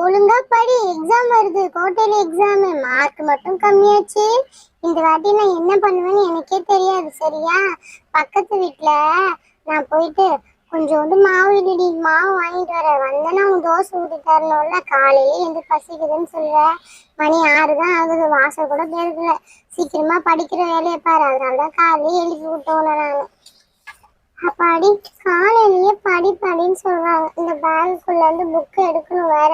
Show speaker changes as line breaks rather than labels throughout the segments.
ஒழுங்கா படி, எக்ஸாம் வருது, குவார்டர்லி எக்ஸாம். மார்க் மட்டும் கம்மியாச்சு. இந்த வாட்டி நான் என்ன பண்ணுவேன்னு எனக்கே தெரியாது. சரியா? பக்கத்து வீட்ல நான் போயிட்டு கொஞ்சோண்டு மாவு இல்லடி, மாவு வாங்கிட்டு வரேன். வந்தேன்னா உன் தோசை ஊற்றி தரணும்ல. காலையில எந்த பசிக்குதுன்னு சொல்லுவேன். மணி 6 தான் ஆகுது, வாசல் கூட பெருக்கல. சீக்கிரமா படிக்கிற வேலையை பாரு. அதனாலதான் காலையில எழுப்பி விட்டோம் நான். அப்பாடி, காலையிலேயே படி படின்னு சொல்றாங்க. இந்த பேகுக்குள்ள இருந்து புக்கு எடுக்கணும் வேற.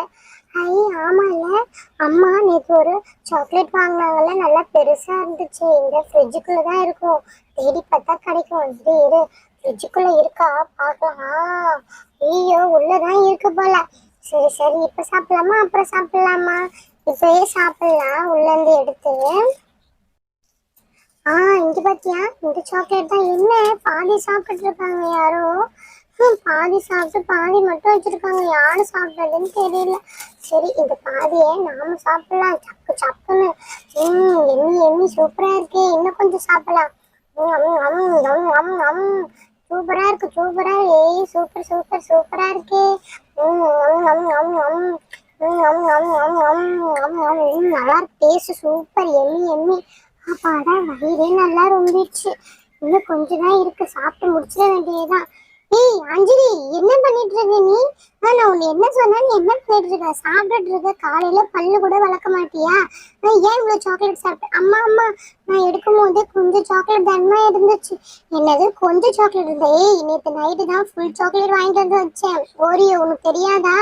ஐ ஆமா இல்ல, அம்மா நேற்று ஒரு சாக்லேட் வாங்கினாங்கல்ல, நல்லா பெருசா இருந்துச்சு. இந்த ஃப்ரிட்ஜுக்குள்ளதான் இருக்கும். தேடி பார்த்தா கிடைக்கும். இரு ஃப்ரிட்ஜுக்குள்ள இருக்கா பார்க்கலாம். ஐயோ உள்ளதான் இருக்கு போல. சரி சரி, இப்ப சாப்பிடலாமா அப்புறம் சாப்பிடலாமா? இப்பயே சாப்பிடலாம் உள்ள இருந்து எடுத்து. இங்க பாத்தியா, இந்த சாக்லேட் தான். என்ன பாதி சாப்பிட்டு இருக்காங்க யாரோ. பாதி சாப்பிட்டு பாதி மட்டும் வச்சிருக்காங்க. யாரு சாப்பிடுறதுன்னு தெரியல. சரி, இந்த பாதியை நாம சாப்பிடலாம். சப்பு சப்புன்னு. எம்மி எம்மி சூப்பரா இருக்கே. இன்னும் கொஞ்சம் சாப்பிடலாம். சூப்பரா இருக்கு சூப்பரா. ஏய் சூப்பர் சூப்பர் சூப்பரா இருக்கே. நல்லா இருக்கு, டேஸ்ட் சூப்பர். Emmy Emmy. அப்பாடா, வயிறே நல்லா ரொம்பிடுச்சு. இன்னும் கொஞ்சம் தான் இருக்கு, சாப்பிட்டு முடிச்சிட வேண்டியதுதான். ஏய் அஞ்சலி, என்ன பண்ணிட்டு இருக்க நீ? நான் உன்னை என்ன சொன்னா நீ என்ன பண்ணிட்டு இருக்க? சாப்பிட்டுட்டு இருக்க. காலையில பல்லு கூட வளர்க்க மாட்டியா? ஏன் இவ்வளவு சாக்லேட் சாப்பிட்டேன்? அம்மா அம்மா, நான் எடுக்கும் போதே கொஞ்சம் சாக்லேட் தானமா இருந்துச்சு. என்னது கொஞ்சம் சாக்லேட் இருந்தா? ஏய் நேற்று நைட்டு தான் ஃபுல் சாக்லேட் வாங்கிட்டு வந்து வச்சேன். ஓரியோ உனக்கு தெரியாதா?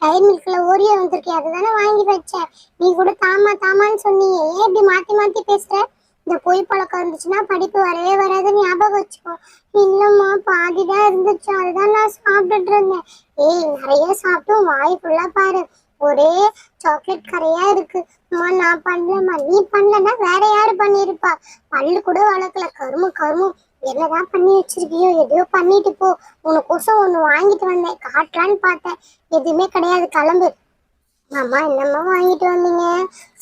டைரி மில்க்ல ஓரியோ வந்திருக்கே, அதுதானே வாங்கி வச்சேன். நீ கூட தாமா தாமான்னு சொன்னீங்க. ஏன் இப்படி மாத்தி மாத்தி பேசுற? இந்த பொய் பழக்கம் இருந்துச்சுன்னா படிப்பு வரவே வராது, ஞாபகம் வச்சுக்கோ. இல்லம்மா பாதிதான் இருந்துச்சு, அதுதான் நான் சாப்பிட்டுட்டு இருந்தேன். ஏய் நிறைய சாப்பிட்டும் வாய் ஃபுல்லா பாரு, ஒரே சாக்லேட் கரையா இருக்கு. அம்மா நான் பண்ணலம்மா. நீ பண்ணலன்னா வேற யாரு பண்ணிருப்பா? பல்லு கூட வளர்க்கல. கருமு கருமு. என்னதான் பண்ணி வச்சிருக்கியோ? எதையோ பண்ணிட்டு போ. உனக்கோசம் ஒண்ணு வாங்கிட்டு வந்தேன், காட்டலான்னு பார்த்தேன். எதுவுமே கிடையாது, கிளம்பு. மாமா என்னம்மா வாங்கிட்டு வந்தீங்க?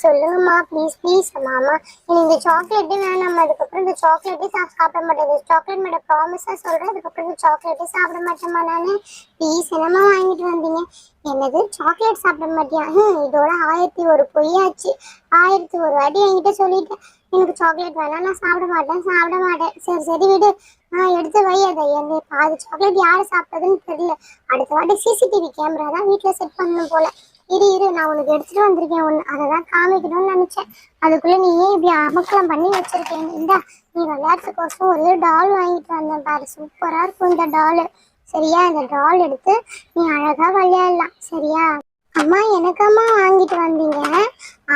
சொல்லுங்கம்மா ப்ளீஸ் ப்ளீஸ். மாமா எனக்கு இந்த சாக்லேட்டே வேணாம்மா. அதுக்கப்புறம் இந்த சாக்லேட்டே சாப்பிட மாட்டேன். இந்த சாக்லேட் மேடம் ப்ராமிஸாக சொல்கிறேன். அதுக்கப்புறம் இந்த சாக்லேட்டே சாப்பிட மாட்டேம்மா நான். ப்ளீஸ் என்னம்மா வாங்கிட்டு வந்தீங்க? என்னது சாக்லேட் சாப்பிட மாட்டியா? இதோட 1001 பொய்யாச்சு. 1001 வாட்டி என்கிட்ட சொல்லிட்டேன் எனக்கு சாக்லேட் வேணாம், நான் சாப்பிட மாட்டேன் சாப்பிட மாட்டேன். சரி சரி விடு. எடுத்து வை அதை. என்ன பாதி சாக்லேட் யாரு சாப்பிட்டதுன்னு தெரியல. அடுத்த வாட்டி சிசிடிவி கேமரா தான் வீட்டில் செட் பண்ணணும் போல. இரு நான் உனக்கு எடுத்துட்டு வந்திருக்கேன் ஒன்று, அதை தான் காமிக்கணும்னு நினைச்சேன். அதுக்குள்ள நீ ஏன் இப்படி அமக்கலம் பண்ணி வச்சிருக்கேன்? இந்தா, நீ விளையாட்டுக்கோசம் ஒரு டால் வாங்கிட்டு வந்தேன் பாரு, சூப்பரா இருக்கும் இந்த டால். சரியா? இந்த டால் எடுத்து நீ அழகா விளையாடலாம். சரியா? அம்மா எனக்கம்மா வாங்கிட்டு வந்தீங்க?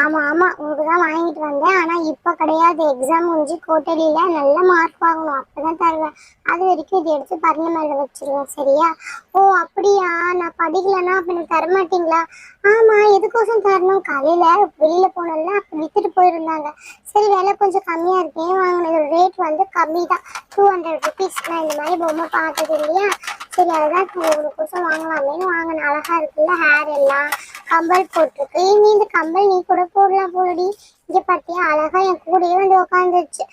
ஆமா ஆமா, உங்களுக்கு தான் வாங்கிட்டு வந்தேன். ஆனா இப்ப கிடையாது, எக்ஸாம் முடிஞ்சு கோட்டலியில நல்ல மார்க் வாங்கணும், அப்பதான் தருவேன். அது வரைக்கும் இது எடுத்து பரண மேல வச்சிருவேன். சரியா? ஓ அப்படியா? நான் படிக்கலன்னா அப்ப எனக்கு தரமாட்டீங்களா? ஆமா, எதுக்கோசம் தரணும்? காலையில வெளியில போனோம்ல, அப்ப வித்துட்டு போயிருந்தாங்க. சரி விலை கொஞ்சம் கம்மியா இருக்கேன் வாங்கினது. ரேட் வந்து கம்மி தான், 200 rupees. நான் இந்த மாதிரி பொம்மை பார்த்தது இல்லையா, சரி அதுதான் உங்களுக்கோசம் வாங்கலாமேன்னு வாங்கினேன். அழகா இருக்குல்ல, ஹேர் எல்லாம், கம்பல் போட்டிருக்கு. நீ இந்த கம்பல் நீ கூட போடலாம் போலடி. இங்க பார்த்தியா, அழகா என் கூடயே வந்து உட்காந்துருச்சு.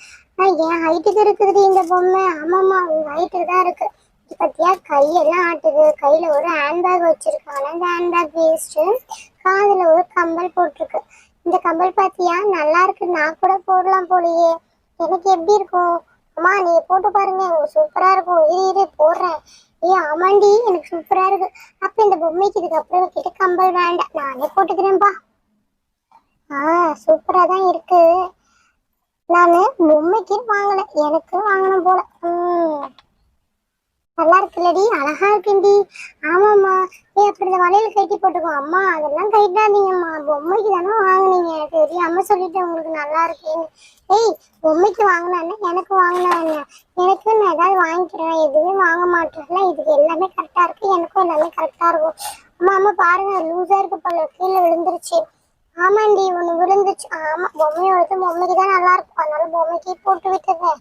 என் ஹைட்டுக்கு இருக்குதுடி இந்த பொம்மை. ஆமாம்மா உங்க ஹைட்டுக்கு தான் இருக்கு. பார்த்தியா கையெல்லாம் ஆட்டுது. கையில ஒரு ஹேண்ட்பேக் வச்சிருக்காங்க, அந்த ஹேண்ட்பேக் வேஸ்ட்டு. காதுல ஒரு கம்பல் போட்டிருக்கு. இந்த கம்பல் பார்த்தியா நல்லா இருக்கு, நான் கூட போடலாம் போலையே. எனக்கு எப்படி இருக்கும்? அம்மா நீ போட்டு பாருங்க, உங்களுக்கு சூப்பரா இருக்கும். இரு போடுறேன். ஆமாண்டி எனக்கு சூப்பரா இருக்கு. அப்ப இந்த பொம்மைக்கு இதுக்கப்புறம் கிட்ட கம்பல் வேண்டாம், நானே போட்டுக்கிறேன்பா. சூப்பரா தான் இருக்கு. நானு பொம்மைக்கு வாங்கல, எனக்கு வாங்கணும் போல. நல்லா இருக்குல்லடி, அழகா இருக்குண்டி. ஆமாம்மா. அப்படி இந்த வளையல் கட்டி போட்டுக்கோ. அம்மா அதெல்லாம் கைட்டாதீங்கம்மா, பொம்மைக்கு தானே வாங்கினீங்க, தெரியாம சொல்லிட்டு உங்களுக்கு நல்லா இருக்கேன்னு. ஏய் பொம்மைக்கு வாங்கினா எனக்கு வாங்கினா என்ன? எனக்கு நான் ஏதாவது வாங்கிக்கிறேன், எதுவுமே வாங்க மாட்டேன்ல. இதுக்கு எல்லாமே கரெக்டா இருக்கு, எனக்கும் எல்லாமே கரெக்டா இருக்கும். அம்மா பாருங்க, லூஸா இருக்கு போல, கீழே விழுந்துருச்சு. ஆமாண்டி ஒண்ணு விழுந்துச்சு. ஆமா, பொம்மையோட பொம்மைக்கு தான் நல்லா இருக்கும், அதனால பொம்மைக்கே போட்டு விட்டுறேன்.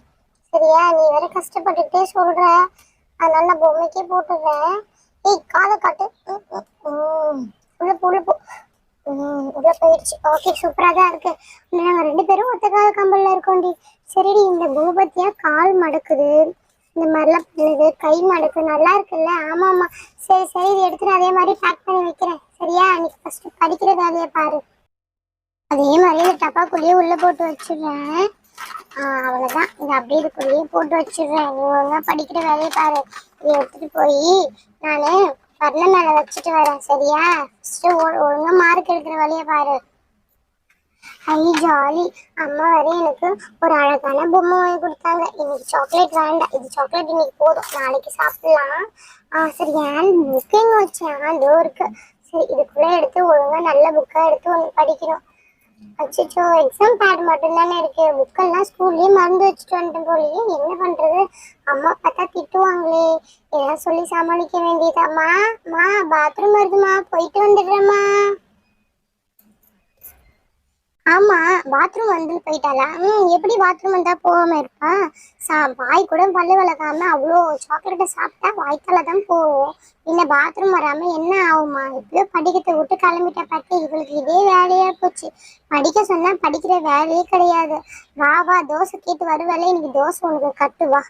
சரியா? நீ வேற கஷ்டப்பட்டுட்டே சொல்ற, அதனால நான் பொம்மைக்கே போட்டுடுறேன். ஏய் காதை காட்டு. உள்ள போயிடுச்சு. ஓகே சூப்பரா தான் இருக்கு. நாங்க 2 பேரும் ஒத்த கால கம்பல்ல இருக்கோண்டி. சரிடி, இந்த பூபத்தியா கால் மடக்குது, இந்த மாதிரிலாம் பண்ணுது, கை மடக்கு, நல்லா இருக்குல்ல? ஆமா சரி இது எடுத்துட்டு அதே மாதிரி பேக் பண்ணி வைக்கிறேன். சரி. சரியா? நீ ஃபர்ஸ்ட் படிக்கிற வேலையை பாரு. அதே மாதிரி இந்த டப்பாக்குள்ளேயே உள்ள போட்டு வச்சிடுறேன். அவ்வளவுதான், இதை அப்படியே இதுக்குள்ளேயே போட்டு வச்சிடுறேன். நீ ஒழுங்கா படிக்கிற வேலையை பாரு. இதை எடுத்துட்டு போய் நானு பர்ண மேல வச்சுட்டு வரேன், சரியா? ஃபர்ஸ்ட் ஒழுங்கா மார்க் எடுக்கிற வேலையை பாரு. ஐ ஜாலி. அம்மா வரை எனக்கு ஒரு அழகான பொம்மை வாங்கி கொடுத்தாங்க. இன்னைக்கு சாக்லேட் வேண்டாம், இது சாக்லேட் இன்னைக்கு போதும், நாளைக்கு சாப்பிடலாம். சரி, ஏன் புக்கு எங்க வச்சேன்? அதோ இருக்கு. சரி, இதுக்குள்ள எடுத்து ஒழுங்கா நல்ல புக்கா எடுத்து ஒன்று படிக்கணும். அச்சோ, எக்ஸாம் பேட் மட்டும் தானே இருக்கு, புக்கெல்லாம் ஸ்கூல்லயே மறந்து வச்சுட்டு வந்துட்டேன் போலயே. என்ன பண்றது? அம்மா பார்த்தா திட்டுவாங்களே. ஏதாவது சொல்லி சமாளிக்க வேண்டியதாம்மா. பாத்ரூம் வருதுமா, போயிட்டு வந்துடுறேம்மா. ஆமா, பாத்ரூம் வந்து போயிட்டாளா? எப்படி பாத்ரூம் வந்தா போகாம இருப்பா? வாய் கூட பல்லு விளக்காம அவ்வளோ சாக்லேட்டை சாப்பிட்டா வாய்க்கால தான் போவோம். இல்ல பாத்ரூம் வராம என்ன ஆகுமா? எப்படியோ படிக்கத்தை விட்டு கிளம்பிட்ட பார்த்து இவளுக்கு இதே வேலையா போச்சு. படிக்க சொன்னா படிக்கிற வேலையே கிடையாது. வா தோசை கேட்டு வருவாளே, இன்னைக்கு தோசை உனக்கு கட்டுவா.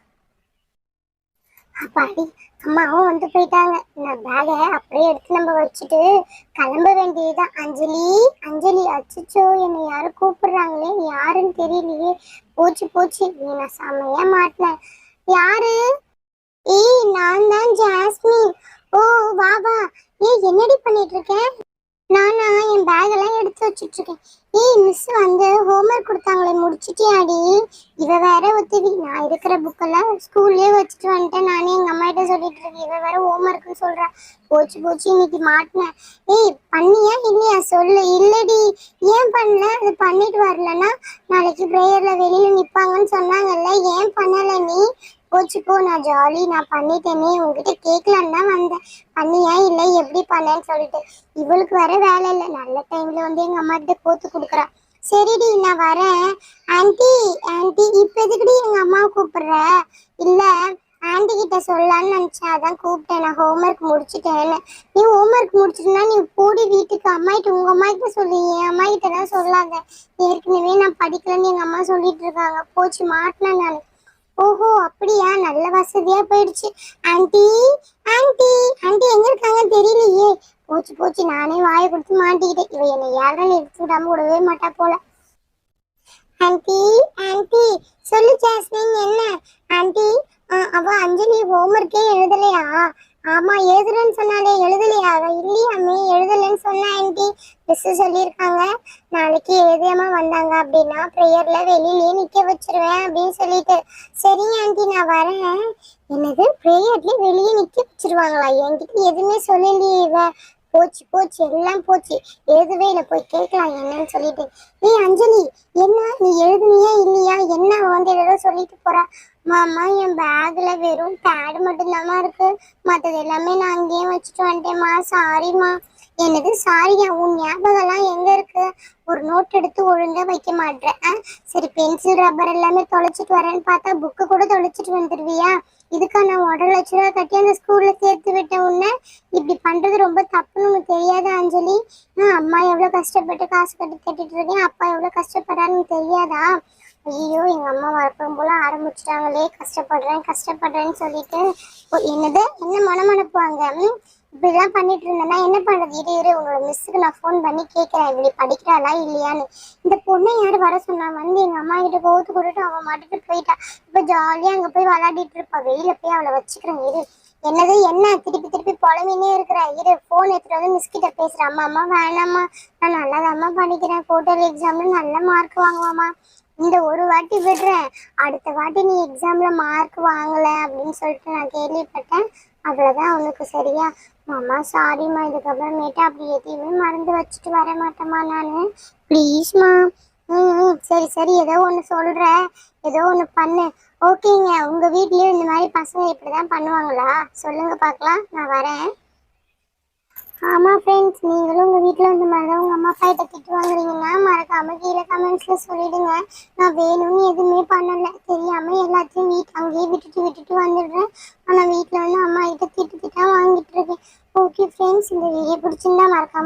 அப்பாடி, அம்மாவும் வந்து போயிட்டாங்க. நான் பேகை அப்படியே எடுத்து நம்ம வச்சுட்டு கிளம்ப வேண்டியதுதான். அஞ்சலி. அச்சோ, என்னை யாரும் கூப்பிடுறாங்களே, யாருன்னு தெரியலையே. போச்சு, நீ நான் செம்மையா மாட்டினேன். யாரு? ஏய், நான் தான் ஜாஸ்மின். ஓ, வா. ஏய், என்னடி பண்ணிட்டு இருக்கேன்? நானா என் பேக் எல்லாம் எடுத்து வச்சுட்டு இருக்கேன். ஏய், மிஸ் வந்து ஹோம்ஒர்க் கொடுத்தாங்களே, முடிச்சிட்டியாடி? இவ வேற ஒத்துவி, நான் இருக்கிற புக்கெல்லாம் ஸ்கூல்லயே வச்சுட்டு வந்துட்டேன். நானே எங்க அம்மா கிட்ட சொல்லிட்டு இருக்கேன், இவ வேற ஹோம்ஒர்க்னு சொல்றா. போச்சு, இன்னைக்கு மாட்டினேன். ஏய், பண்ணியா இல்லையா சொல்லு. இல்லடி. ஏன் பண்ணல? அது பண்ணிட்டு வரலன்னா நாளைக்கு ப்ரேயர்ல வெளியில நிப்பாங்கன்னு சொன்னாங்கல்ல, ஏன் பண்ணல நீ? போச்சு போ, நான் ஜாலி, நான் பண்ணிட்டேனே. உங்ககிட்ட கேட்கலான்னு தான் வந்தேன், பண்ணியா இல்லை எப்படி பண்ணேன்னு சொல்லிட்டு. இவளுக்கு வர வேலை இல்லை, நல்ல டைம்ல வந்து எங்க அம்மா கிட்ட கோத்து கொடுக்குறா. சரிடி, நான் வரேன். ஆன்டி, இப்ப எதுக்குடி எங்க அம்மாவை கூப்பிடுற? இல்ல, ஆன்டி கிட்ட சொல்லலான்னு நினைச்சேன், அதான் கூப்பிட்டேன். நான் ஹோம்ஒர்க் முடிச்சுட்டேன்னு. நீ ஹோம்ஒர்க் முடிச்சிட்டுனா நீ போடி வீட்டுக்கு. அம்மாகிட்ட, உங்க அம்மா கிட்ட சொல்லி, என் அம்மா கிட்ட தான் சொல்லாத. ஏற்கனவே நான் படிக்கலன்னு எங்க அம்மா சொல்லிட்டு இருக்காங்க. போச்சு, மாட்டினேன் நான். ஓஹோ, அப்படியா? நல்ல வசதியா போயிடுச்சு. ஆன்டி எங்க இருக்காங்க தெரியலையே. போச்சு, நானே வாயை கொடுத்து மாட்டிக்கிட்டேன். இவ என்னை யாரும் எடுத்து விடாம விடவே மாட்டா போல. ஆன்டி சொல்லு ஜாஸ்மின், என்ன? ஆன்டி, அவ அஞ்சலி ஹோம்ஒர்க்கே எழுதலையா? ஆமா, எழுதுறேன்னு சொன்னாலே, எழுதலையா? இல்லையாமே, எழுதலைன்னு சொன்னா ஆன்டி. மிஸ் சொல்லியிருக்காங்க, நாளைக்கு எழுதியாம வந்தாங்க அப்படின்னா ப்ரேயர்ல வெளியிலேயே நிக்க வச்சிருவேன் அப்படின்னு சொல்லிட்டு. சரிங்க ஆன்டி, நான் வரேன். என்னது, ப்ரேயர்ல வெளியே நிக்க வச்சிருவாங்களா? என்கிட்ட எதுவுமே சொல்லலையே இவ. போச்சு, எல்லாம் போச்சு. எழுதவே இல்லை, போய் கேட்கலாம் என்னன்னு சொல்லிட்டு. ஏய் அஞ்சலி, என்ன நீ எழுதுனியா இல்லையா? என்ன வந்து ஏதோ சொல்லிட்டு போறா. மாமா, என் பேக்ல வெறும் பேடு மட்டும்தாம்மா இருக்கு, மற்றது எல்லாமே நான் அங்கேயே வச்சுட்டு வந்துட்டேம்மா. சாரிம்மா. என்னது சாரியா? உன் ஞாபகம் எல்லாம் எங்க இருக்கு? ஒரு நோட் எடுத்து ஒழுங்கா வைக்க மாட்டேன். சரி, பென்சில் ரப்பர் எல்லாமே தொலைச்சிட்டு வரேன்னு பார்த்தா புக்கு கூட தொலைச்சிட்டு வந்துடுவியா? இதுக்கா நான் 1,50,000 கட்டி அந்த ஸ்கூல்ல சேர்த்து விட்டேன் உன்னை? இப்படி பண்றது ரொம்ப தப்புன்னு உனக்கு தெரியாதா அஞ்சலி? அம்மா எவ்வளவு கஷ்டப்பட்டு காசு கட்டிட்டு இருக்கேன், அப்பா எவ்வளவு கஷ்டப்படுறான்னு தெரியாதா? ஐயோ, எங்க அம்மா வழக்கம் போல ஆரம்பிச்சிட்டாங்களே, கஷ்டப்படுறேன்னு சொல்லிட்டு. என்னது, என்ன மனமனுப்புவாங்க? இப்படிலாம் பண்ணிட்டு இருந்தேன்னா என்ன பண்றது? இரு, உங்களோட மிஸ்ஸுக்கு நான் ஃபோன் பண்ணி கேட்கறேன், இப்படி படிக்கிறாளா இல்லையான்னு. இந்த பொண்ணை யாரு வர சொன்னா? வந்து எங்க அம்மா கிட்ட கோத்து கொடுத்து அவன் மாட்டுட்டு போயிட்டா. இப்ப ஜாலியா அங்க போய் விளையாடிட்டு இருப்பா. வெயில போய் அவளை வச்சுக்கிறேன். இரு. என்னது, என்ன திருப்பி புலம்பினே இருக்கிற? இரு, போன் எடுத்துட்டு வந்து மிஸ் கிட்ட பேசுறேன். அம்மா வேணாம்மா, நான் நல்லாதாம்மா படிக்கிறேன், குவார்டர்லி எக்ஸாம்ல நல்ல மார்க் வாங்குவாமா. இந்த ஒரு வாட்டி விடுறேன், அடுத்த வாட்டி நீ எக்ஸாம்ல மார்க் வாங்கல அப்படின்னு சொல்லிட்டு நான் கேள்விப்பட்டேன். அவ்வளவுதான் உனக்கு, சரியா? மாமா சாரிம்மா, இதுக்கப்புறமேட்டு அப்படி எதையுமே மறந்து வச்சுட்டு வர மாட்டேம்மா நானு, ப்ளீஸ்மா. சரி, ஏதோ ஒன்று சொல்ற, ஏதோ ஒன்று பண்ணு. ஓகேங்க, உங்க வீட்லயும் இந்த மாதிரி பசங்க இப்படிதான் பண்ணுவாங்களா? சொல்லுங்க பார்க்கலாம், நான் வரேன். ஆமா ஃப்ரெண்ட்ஸ், நீங்களும் உங்கள் வீட்டில் இந்த மாதிரி தான் உங்கள் அம்மா அப்பா கிட்ட திட்டு வாங்குறீங்கன்னா மறக்காம கீழே கமெண்ட்ஸில் சொல்லிடுங்க. நான் வேணும்னு எதுவுமே பண்ணலை, தெரியாமல் எல்லாத்தையும் அங்கேயே விட்டுட்டு வந்துடுறேன். ஆனால் வீட்டில் வந்து அம்மா கிட்ட திட்டா வாங்கிட்டு இருக்கேன். ஓகே ஃப்ரெண்ட்ஸ், இந்த வீடியோ பிடிச்சிருந்தா மறக்காம